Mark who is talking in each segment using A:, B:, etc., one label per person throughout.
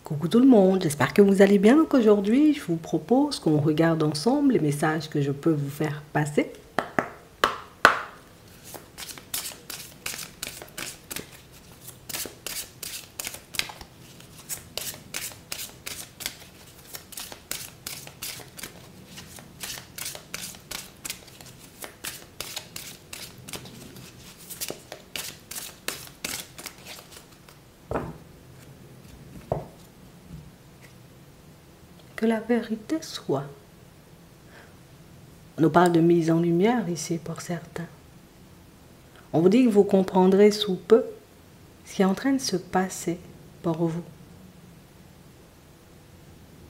A: Coucou tout le monde, j'espère que vous allez bien. Donc aujourd'hui, je vous propose qu'on regarde ensemble les messages que je peux vous faire passer. Que la vérité soit. On nous parle de mise en lumière ici pour certains. On vous dit que vous comprendrez sous peu ce qui est en train de se passer pour vous.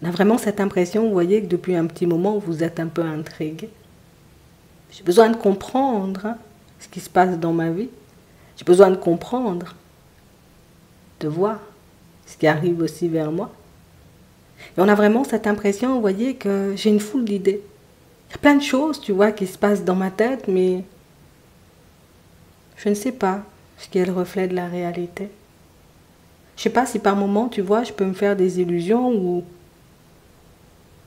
A: On a vraiment cette impression, vous voyez, que depuis un petit moment, vous êtes un peu intrigué. J'ai besoin de comprendre ce qui se passe dans ma vie. J'ai besoin de comprendre, de voir ce qui arrive aussi vers moi. Et on a vraiment cette impression, vous voyez, que j'ai une foule d'idées. Il y a plein de choses, tu vois, qui se passent dans ma tête, mais je ne sais pas ce qui est le reflet de la réalité. Je ne sais pas si par moment, tu vois, je peux me faire des illusions ou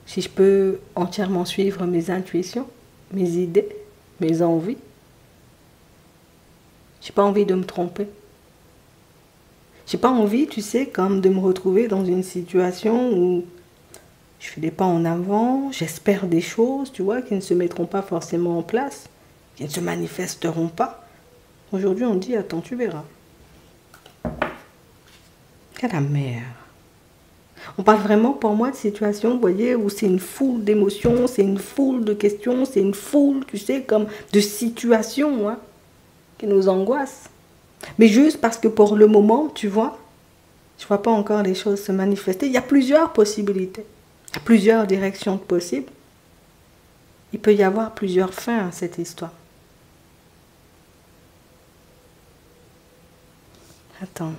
A: si je peux entièrement suivre mes intuitions, mes idées, mes envies. Je n'ai pas envie de me tromper. J'ai pas envie, tu sais, comme de me retrouver dans une situation où je fais des pas en avant, j'espère des choses, tu vois, qui ne se mettront pas forcément en place, qui ne se manifesteront pas. Aujourd'hui, on dit, attends, tu verras. Quelle mère. On parle vraiment pour moi de situations, vous voyez, où c'est une foule d'émotions, c'est une foule de questions, c'est une foule, tu sais, comme de situations, hein, qui nous angoissent. Mais juste parce que pour le moment, tu vois, je ne vois pas encore les choses se manifester. Il y a plusieurs possibilités. Il y a plusieurs directions possibles. Il peut y avoir plusieurs fins à cette histoire. Attends.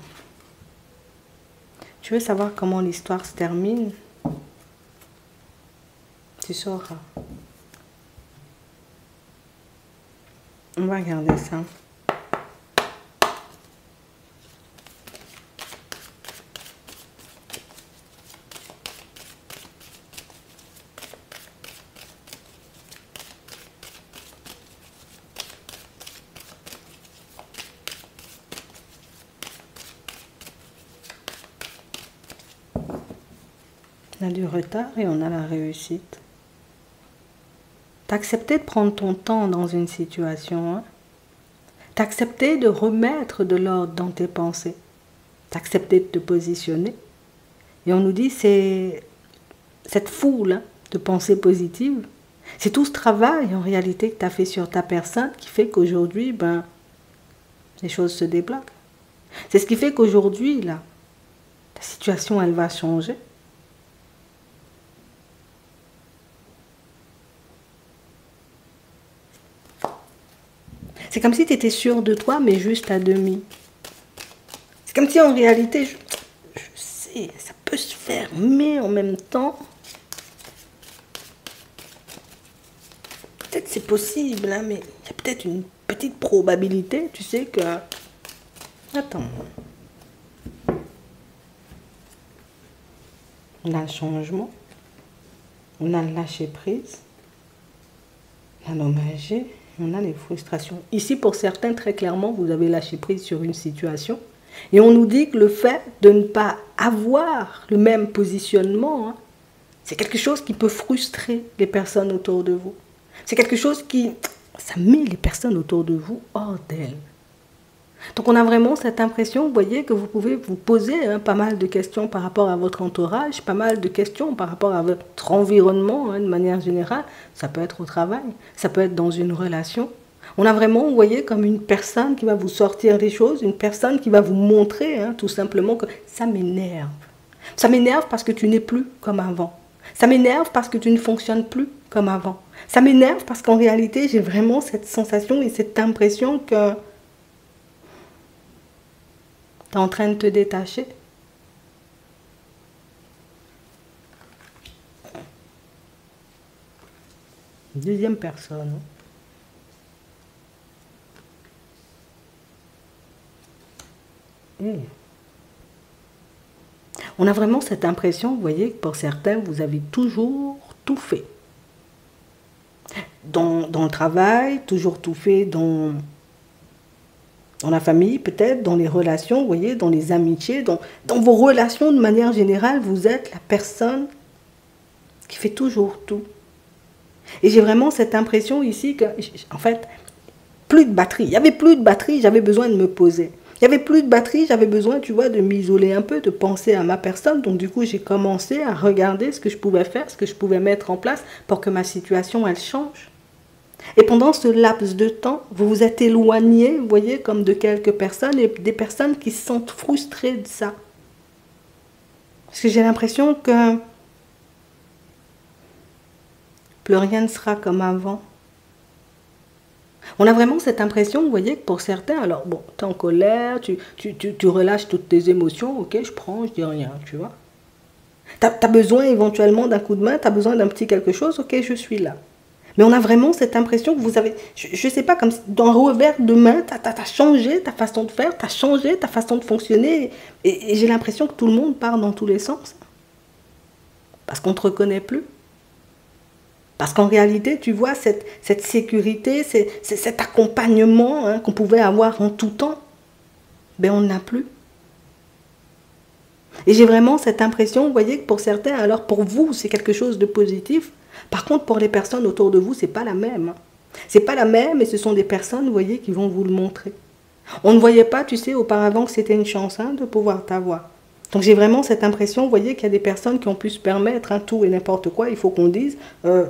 A: Tu veux savoir comment l'histoire se termine? Tu sauras. On va regarder ça. On a du retard et on a la réussite. T'as accepté de prendre ton temps dans une situation. Hein? T'as accepté de remettre de l'ordre dans tes pensées. T'as accepté de te positionner. Et on nous dit, c'est cette foule de pensées positives. C'est tout ce travail en réalité que tu as fait sur ta personne qui fait qu'aujourd'hui, ben, les choses se débloquent. C'est ce qui fait qu'aujourd'hui, là, ta situation, elle va changer. C'est comme si tu étais sûr de toi, mais juste à demi. C'est comme si en réalité, je sais, ça peut se faire, mais en même temps, peut-être c'est possible, hein, mais il y a peut-être une petite probabilité, tu sais, que... Attends. On a le changement, on a le lâcher-prise, on a l'hommagé, on a les frustrations. Ici, pour certains, très clairement, vous avez lâché prise sur une situation. Et on nous dit que le fait de ne pas avoir le même positionnement, hein, c'est quelque chose qui peut frustrer les personnes autour de vous. C'est quelque chose qui... ça met les personnes autour de vous hors d'elles. Donc on a vraiment cette impression, vous voyez, que vous pouvez vous poser pas mal de questions par rapport à votre entourage, pas mal de questions par rapport à votre environnement, de manière générale. Ça peut être au travail, ça peut être dans une relation. On a vraiment, vous voyez, comme une personne qui va vous sortir des choses, une personne qui va vous montrer tout simplement que ça m'énerve. Ça m'énerve parce que tu n'es plus comme avant. Ça m'énerve parce que tu ne fonctionnes plus comme avant. Ça m'énerve parce qu'en réalité, j'ai vraiment cette sensation et cette impression que tu es en train de te détacher. Deuxième personne. On a vraiment cette impression, vous voyez, que pour certains, vous avez toujours tout fait. Dans le travail, toujours tout fait dans la famille, peut-être, dans les relations, vous voyez, dans les amitiés, dans vos relations de manière générale, vous êtes la personne qui fait toujours tout. Et j'ai vraiment cette impression ici que, en fait, plus de batterie. Il n'y avait plus de batterie, j'avais besoin de me poser. Il n'y avait plus de batterie, j'avais besoin, tu vois, de m'isoler un peu, de penser à ma personne. Donc du coup, j'ai commencé à regarder ce que je pouvais faire, ce que je pouvais mettre en place pour que ma situation, elle change. Et pendant ce laps de temps, vous vous êtes éloigné, vous voyez, comme de quelques personnes, et des personnes qui se sentent frustrées de ça. Parce que j'ai l'impression que plus rien ne sera comme avant. On a vraiment cette impression, vous voyez, que pour certains, alors bon, tu es en colère, tu relâches toutes tes émotions, ok, je prends, je dis rien, tu vois. Tu as besoin éventuellement d'un coup de main, tu as besoin d'un petit quelque chose, ok, je suis là. Mais on a vraiment cette impression que vous avez, je ne sais pas, comme si d'un revers de main, tu as changé ta façon de faire, tu as changé ta façon de fonctionner, et j'ai l'impression que tout le monde part dans tous les sens. Parce qu'on ne te reconnaît plus. Parce qu'en réalité, tu vois, cette sécurité, cet accompagnement hein, qu'on pouvait avoir en tout temps, ben on n'a plus. Et j'ai vraiment cette impression, vous voyez, que pour certains, alors pour vous, c'est quelque chose de positif. Par contre, pour les personnes autour de vous, c'est pas la même. C'est pas la même et ce sont des personnes, vous voyez, qui vont vous le montrer. On ne voyait pas, tu sais, auparavant que c'était une chance hein, de pouvoir t'avoir. Donc j'ai vraiment cette impression, vous voyez, qu'il y a des personnes qui ont pu se permettre hein, tout et n'importe quoi. Il faut qu'on dise,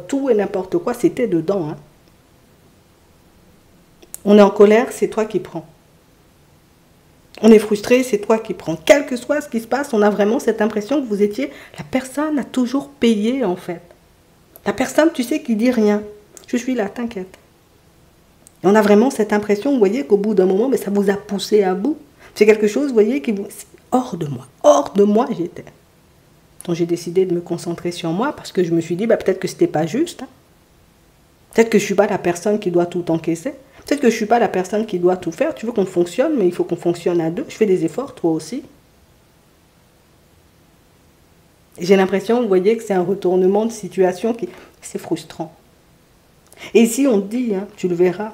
A: tout et n'importe quoi, c'était dedans. Hein. On est en colère, c'est toi qui prends. On est frustré, c'est toi qui prends. Quel que soit ce qui se passe, on a vraiment cette impression que vous étiez... La personne a toujours payé, en fait. La personne, tu sais, qui dit rien. Je suis là, t'inquiète. Et on a vraiment cette impression, vous voyez, qu'au bout d'un moment, mais ça vous a poussé à bout. C'est quelque chose, vous voyez, qui vous... Hors de moi j'étais. Donc j'ai décidé de me concentrer sur moi parce que je me suis dit, bah, peut-être que c'était pas juste. Hein. Peut-être que je ne suis pas la personne qui doit tout encaisser. Peut-être que je ne suis pas la personne qui doit tout faire. Tu veux qu'on fonctionne, mais il faut qu'on fonctionne à deux. Je fais des efforts, toi aussi. J'ai l'impression, vous voyez, que c'est un retournement de situation qui... C'est frustrant. Et ici, on te dit, hein, tu le verras.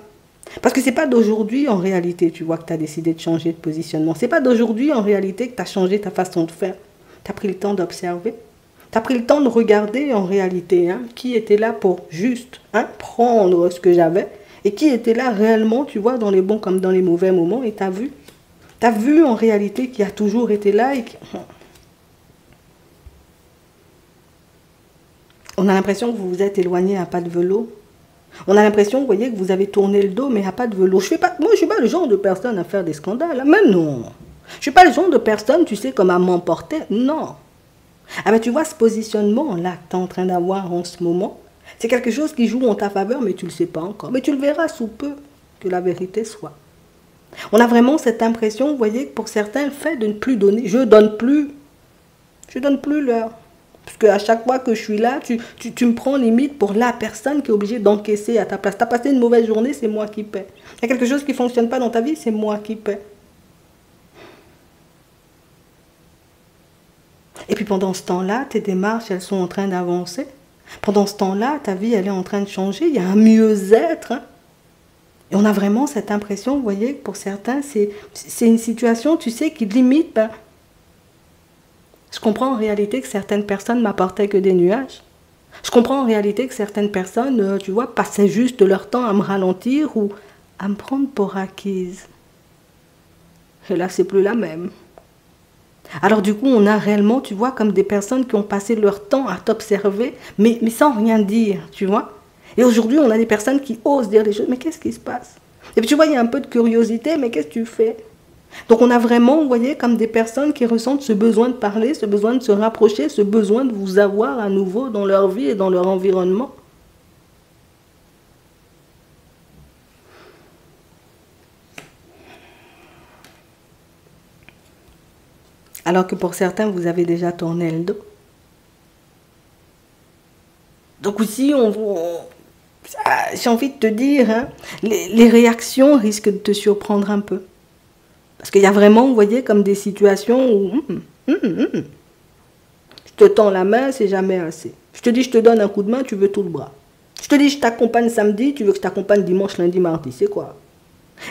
A: Parce que ce n'est pas d'aujourd'hui, en réalité, tu vois, que tu as décidé de changer de positionnement. Ce n'est pas d'aujourd'hui, en réalité, que tu as changé ta façon de faire. Tu as pris le temps d'observer. Tu as pris le temps de regarder, en réalité, hein, qui était là pour juste hein, prendre ce que j'avais. Et qui était là réellement, tu vois, dans les bons comme dans les mauvais moments. Et tu as vu. Tu as vu, en réalité, qui a toujours été là. Et qui... On a l'impression que vous vous êtes éloigné à pas de vélo. On a l'impression, vous voyez, que vous avez tourné le dos, mais à pas de vélo. Moi, je ne suis pas le genre de personne à faire des scandales. Mais non. Je ne suis pas le genre de personne, tu sais, comme à m'emporter. Non. Ah ben tu vois, ce positionnement-là que tu es en train d'avoir en ce moment, c'est quelque chose qui joue en ta faveur, mais tu ne le sais pas encore. Mais tu le verras sous peu, que la vérité soit. On a vraiment cette impression, vous voyez, que pour certains, le fait de ne plus donner, je donne plus l'heure. Parce qu'à chaque fois que je suis là, tu me prends limite pour la personne qui est obligée d'encaisser à ta place. Tu as passé une mauvaise journée, c'est moi qui paie. Il y a quelque chose qui ne fonctionne pas dans ta vie, c'est moi qui paie. Et puis pendant ce temps-là, tes démarches, elles sont en train d'avancer. Pendant ce temps-là, ta vie, elle est en train de changer. Il y a un mieux-être. Hein. Et on a vraiment cette impression, vous voyez, que pour certains, c'est une situation, tu sais, qui limite... Ben, je comprends en réalité que certaines personnes m'apportaient que des nuages. Je comprends en réalité que certaines personnes, tu vois, passaient juste leur temps à me ralentir ou à me prendre pour acquise. Et là, c'est plus la même. Alors du coup, on a réellement, tu vois, comme des personnes qui ont passé leur temps à t'observer, mais sans rien dire, tu vois. Et aujourd'hui, on a des personnes qui osent dire les choses. Mais qu'est-ce qui se passe? Et puis tu vois, il y a un peu de curiosité, mais qu'est-ce que tu fais? Donc on a vraiment, vous voyez, comme des personnes qui ressentent ce besoin de parler, ce besoin de se rapprocher, ce besoin de vous avoir à nouveau dans leur vie et dans leur environnement. Alors que pour certains, vous avez déjà tourné le dos. Donc aussi, j'ai envie de te dire, hein, les réactions risquent de te surprendre un peu. Parce qu'il y a vraiment, vous voyez, comme des situations où... te tends la main, c'est jamais assez. Je te dis, je te donne un coup de main, tu veux tout le bras. Je te dis, je t'accompagne samedi, tu veux que je t'accompagne dimanche, lundi, mardi. C'est quoi?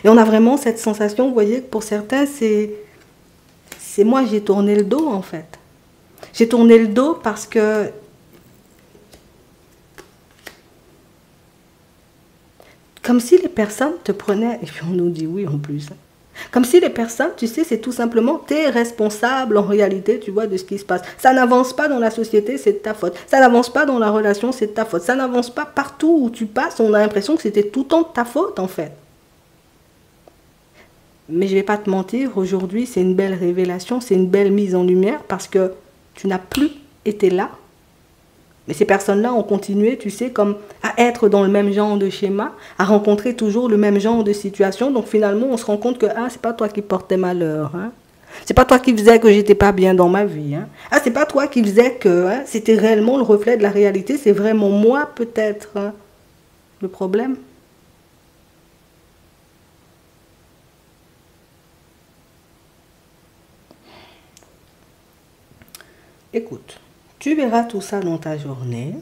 A: Et on a vraiment cette sensation, vous voyez, que pour certains, c'est moi, j'ai tourné le dos, en fait. J'ai tourné le dos parce que comme si les personnes te prenaient, et puis on nous dit oui en plus, hein. Comme si les personnes, tu sais, c'est tout simplement, tu es responsable en réalité, tu vois, de ce qui se passe. Ça n'avance pas dans la société, c'est de ta faute. Ça n'avance pas dans la relation, c'est de ta faute. Ça n'avance pas partout où tu passes, on a l'impression que c'était tout le temps de ta faute en fait. Mais je ne vais pas te mentir, aujourd'hui c'est une belle révélation, c'est une belle mise en lumière parce que tu n'as plus été là. Mais ces personnes-là ont continué, tu sais, comme à être dans le même genre de schéma, à rencontrer toujours le même genre de situation. Donc finalement, on se rend compte que ah, c'est pas toi qui portais malheur. Hein. C'est pas toi qui faisais que j'étais pas bien dans ma vie. Hein. Ah, c'est pas toi qui faisais que hein, c'était réellement le reflet de la réalité. C'est vraiment moi, peut-être, hein, le problème. Écoute. Tu verras tout ça dans ta journée.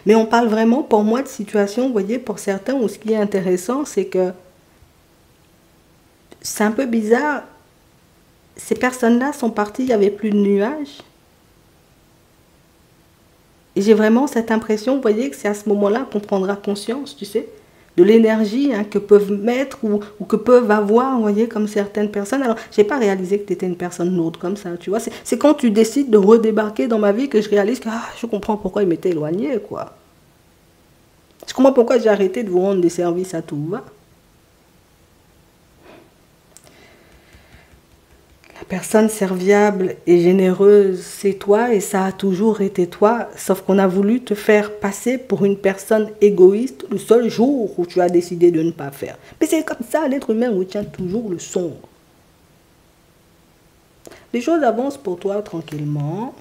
A: Mais on parle vraiment, pour moi, de situation, vous voyez, pour certains, où ce qui est intéressant, c'est que c'est un peu bizarre. Ces personnes-là sont parties, il n'y avait plus de nuages. Et j'ai vraiment cette impression, vous voyez, que c'est à ce moment-là qu'on prendra conscience, tu sais, de l'énergie hein, que peuvent mettre ou que peuvent avoir, vous voyez, comme certaines personnes. Alors, je n'ai pas réalisé que tu étais une personne lourde comme ça, tu vois. C'est quand tu décides de redébarquer dans ma vie que je réalise que je comprends pourquoi il m'était éloigné, quoi. Je comprends pourquoi j'ai arrêté de vous rendre des services à tout va. La personne serviable et généreuse, c'est toi et ça a toujours été toi, sauf qu'on a voulu te faire passer pour une personne égoïste le seul jour où tu as décidé de ne pas faire. Mais c'est comme ça, l'être humain retient toujours le sombre. Les choses avancent pour toi tranquillement.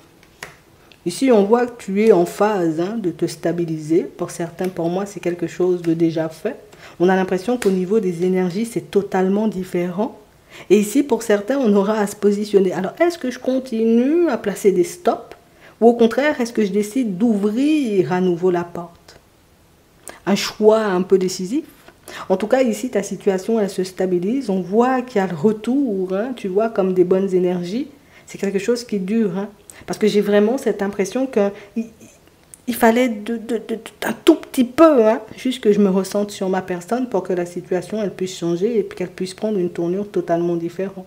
A: Ici, on voit que tu es en phase hein, de te stabiliser. Pour certains, pour moi, c'est quelque chose de déjà fait. On a l'impression qu'au niveau des énergies, c'est totalement différent. Et ici, pour certains, on aura à se positionner. Alors, est-ce que je continue à placer des stops? Ou au contraire, est-ce que je décide d'ouvrir à nouveau la porte? Un choix un peu décisif. En tout cas, ici, ta situation, elle se stabilise. On voit qu'il y a le retour, hein, tu vois, comme des bonnes énergies. C'est quelque chose qui dure. Hein, parce que j'ai vraiment cette impression qu'il fallait un tout petit peu, hein, juste que je me ressente sur ma personne pour que la situation, elle puisse changer et puis qu'elle puisse prendre une tournure totalement différente.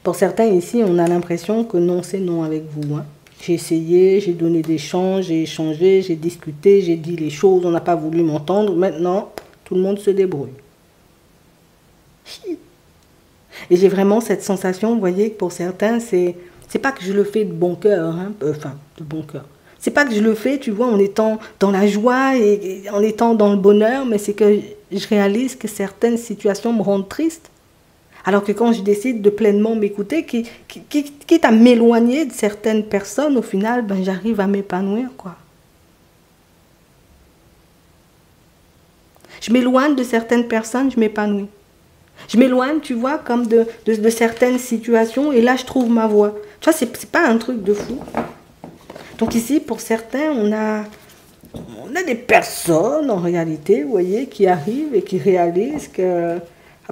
A: Pour certains ici, on a l'impression que non, c'est non avec vous. Hein. J'ai essayé, j'ai donné des chances, j'ai échangé, j'ai discuté, j'ai dit les choses, on n'a pas voulu m'entendre. Maintenant, tout le monde se débrouille. Et j'ai vraiment cette sensation, vous voyez, que pour certains, c'est pas que je le fais de bon cœur, hein, enfin, de bon cœur. C'est pas que je le fais, tu vois, en étant dans la joie et en étant dans le bonheur, mais c'est que je réalise que certaines situations me rendent triste. Alors que quand je décide de pleinement m'écouter, quitte à m'éloigner de certaines personnes, au final, ben, j'arrive à m'épanouir, quoi. Je m'éloigne de certaines personnes, je m'épanouis. Je m'éloigne, tu vois, comme de certaines situations, et là, je trouve ma voie. Tu vois, c'est pas un truc de fou. Donc ici, pour certains, on a des personnes, en réalité, vous voyez, qui arrivent et qui réalisent que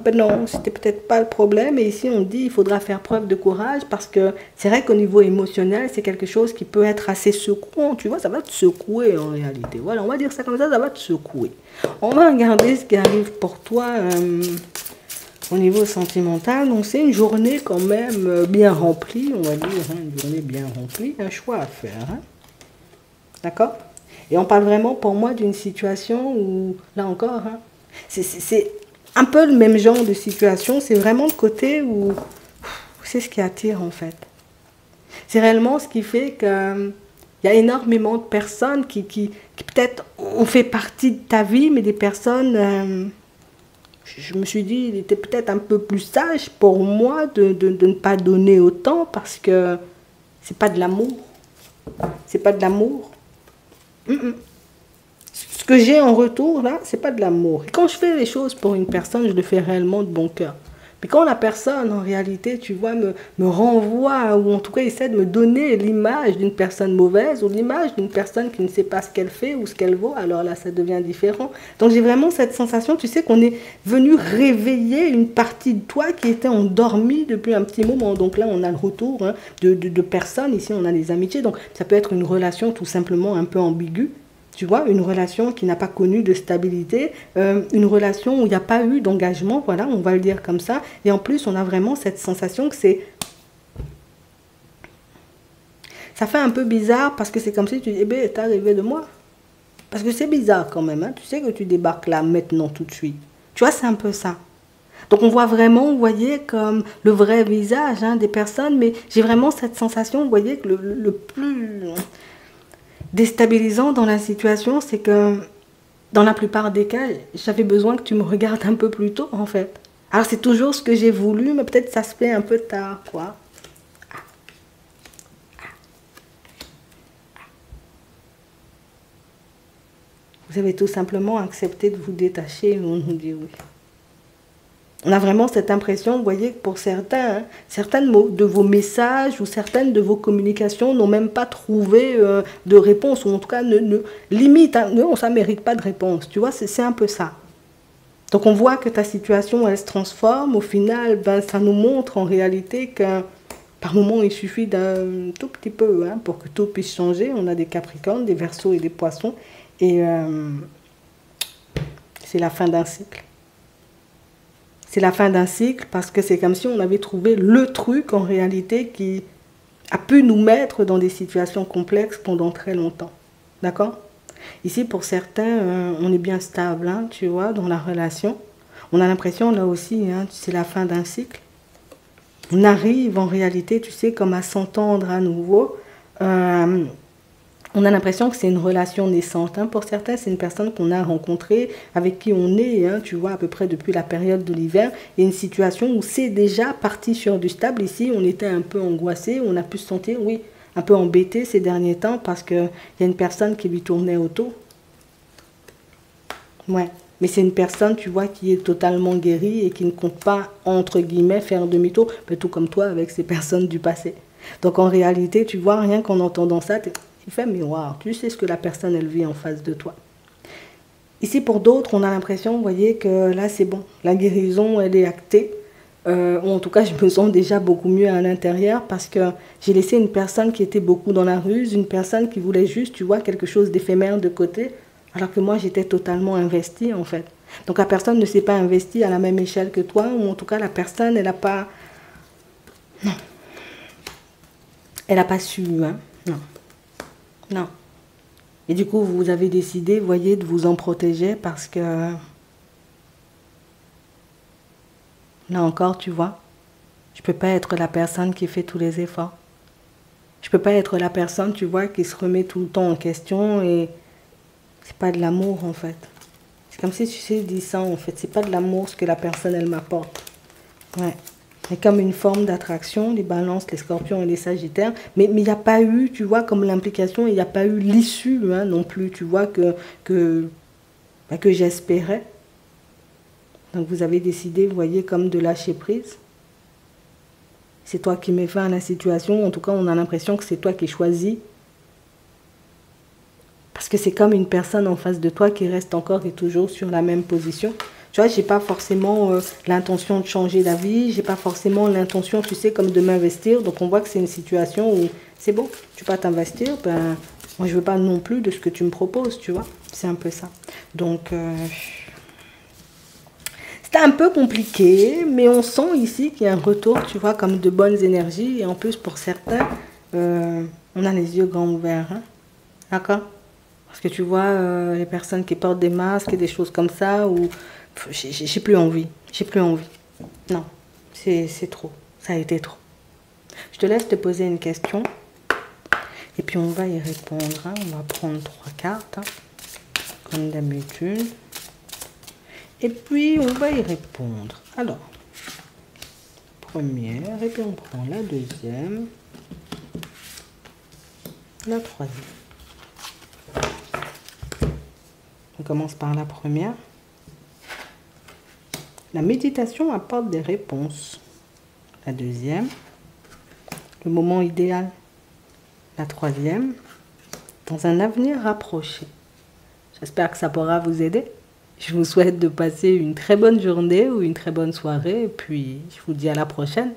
A: ah ben non, c'était peut-être pas le problème. Et ici, on dit il faudra faire preuve de courage parce que c'est vrai qu'au niveau émotionnel, c'est quelque chose qui peut être assez secouant. Tu vois, ça va te secouer en réalité. Voilà, on va dire ça comme ça va te secouer. On va regarder ce qui arrive pour toi au niveau sentimental. Donc, c'est une journée quand même bien remplie, on va dire. Hein, une journée bien remplie, un choix à faire. Hein. D'accord? Et on parle vraiment pour moi d'une situation où, là encore, hein, c'est un peu le même genre de situation, c'est vraiment le côté où c'est ce qui attire en fait. C'est réellement ce qui fait qu'il y a énormément de personnes qui peut-être ont fait partie de ta vie, mais des personnes, je me suis dit, il était peut-être un peu plus sage pour moi de ne pas donner autant parce que c'est pas de l'amour. C'est pas de l'amour. Ce que j'ai en retour, là, c'est pas de l'amour. Et quand je fais les choses pour une personne, je le fais réellement de bon cœur. Mais quand la personne, en réalité, tu vois, me renvoie, ou en tout cas essaie de me donner l'image d'une personne mauvaise, ou l'image d'une personne qui ne sait pas ce qu'elle fait ou ce qu'elle vaut, alors là, ça devient différent. Donc j'ai vraiment cette sensation, tu sais, qu'on est venu réveiller une partie de toi qui était endormie depuis un petit moment. Donc là, on a le retour hein, de personnes, ici on a des amitiés, donc ça peut être une relation tout simplement un peu ambiguë. Tu vois, une relation qui n'a pas connu de stabilité, une relation où il n'y a pas eu d'engagement, voilà, on va le dire comme ça. Et en plus, on a vraiment cette sensation que c'est... Ça fait un peu bizarre parce que c'est comme si tu dis, eh bien, t'es arrivé de moi. Parce que c'est bizarre quand même, hein. Tu sais que tu débarques là, maintenant, tout de suite. Tu vois, c'est un peu ça. Donc on voit vraiment, vous voyez, comme le vrai visage hein, des personnes, mais j'ai vraiment cette sensation, vous voyez, que le plus... déstabilisant dans la situation, c'est que dans la plupart des cas, j'avais besoin que tu me regardes un peu plus tôt, en fait. Alors, c'est toujours ce que j'ai voulu, mais peut-être ça se fait un peu tard, quoi. Vous avez tout simplement accepté de vous détacher et on nous dit oui. On a vraiment cette impression, vous voyez, que pour certains, hein, certaines de vos messages ou certaines de vos communications n'ont même pas trouvé de réponse, ou en tout cas, limite, hein, non, ça ne mérite pas de réponse. Tu vois, c'est un peu ça. Donc on voit que ta situation, elle se transforme. Au final, ben, ça nous montre en réalité que par moment, il suffit d'un tout petit peu hein, pour que tout puisse changer. On a des Capricornes, des Verseaux et des Poissons. Et c'est la fin d'un cycle. C'est la fin d'un cycle parce que c'est comme si on avait trouvé le truc en réalité qui a pu nous mettre dans des situations complexes pendant très longtemps. D'accord ? Ici, pour certains, on est bien stable, hein, tu vois, dans la relation. On a l'impression, là aussi, hein, c'est la fin d'un cycle. On arrive en réalité, tu sais, comme à s'entendre à nouveau. On a l'impression que c'est une relation naissante. Hein. Pour certains, c'est une personne qu'on a rencontrée, avec qui on est, hein, tu vois, à peu près depuis la période de l'hiver. Il y a une situation où c'est déjà parti sur du stable. Ici, on était un peu angoissé, on a pu se sentir, oui, un peu embêté ces derniers temps parce qu'il y a une personne qui lui tournait autour. Ouais. Mais c'est une personne, tu vois, qui est totalement guérie et qui ne compte pas, entre guillemets, faire demi-tour, mais tout comme toi avec ces personnes du passé. Donc en réalité, tu vois, rien qu'en entendant ça, tu fais miroir. Tu sais ce que la personne, elle vit en face de toi. Ici, pour d'autres, on a l'impression, vous voyez, que là, c'est bon. La guérison, elle est actée. Ou en tout cas, je me sens déjà beaucoup mieux à l'intérieur parce que j'ai laissé une personne qui était beaucoup dans la ruse, une personne qui voulait juste, tu vois, quelque chose d'éphémère de côté, alors que moi, j'étais totalement investie, en fait. Donc, la personne ne s'est pas investie à la même échelle que toi, ou en tout cas, la personne, elle n'a pas... Non. Elle n'a pas su, hein. Non. Non. Et du coup, vous avez décidé, vous voyez, de vous en protéger parce que... Là encore, tu vois, je ne peux pas être la personne qui fait tous les efforts. Je ne peux pas être la personne, tu vois, qui se remet tout le temps en question et c'est pas de l'amour en fait. C'est comme si tu sais, dis ça en fait, c'est pas de l'amour ce que la personne elle m'apporte. Ouais. C'est comme une forme d'attraction, les balances, les scorpions et les sagittaires. Mais il n'y a pas eu, tu vois, comme l'implication, il n'y a pas eu l'issue hein, non plus, tu vois, que j'espérais. Donc vous avez décidé, vous voyez, comme de lâcher prise. C'est toi qui mets fin à la situation. En tout cas, on a l'impression que c'est toi qui choisis. Parce que c'est comme une personne en face de toi qui reste encore et toujours sur la même position. Tu vois, je n'ai pas forcément l'intention de changer d'avis. Je n'ai pas forcément l'intention, tu sais, comme de m'investir. Donc on voit que c'est une situation où c'est bon, tu peux pas t'investir. Ben, moi, je ne veux pas non plus de ce que tu me proposes, tu vois. C'est un peu ça. Donc... c'était un peu compliqué, mais on sent ici qu'il y a un retour, tu vois, comme de bonnes énergies. Et en plus, pour certains, on a les yeux grands ouverts. Hein? D'accord? Parce que tu vois, les personnes qui portent des masques et des choses comme ça, où j'ai plus envie. J'ai plus envie. Non, c'est trop. Ça a été trop. Je te laisse te poser une question. Et puis, on va y répondre. Hein? On va prendre 3 cartes, hein, comme d'habitude. Et puis, on va y répondre. Alors, première, et puis on prend la deuxième, la troisième. On commence par la première. La méditation apporte des réponses. La deuxième, le moment idéal. La troisième, dans un avenir rapproché. J'espère que ça pourra vous aider. Je vous souhaite de passer une très bonne journée ou une très bonne soirée. Et puis, je vous dis à la prochaine.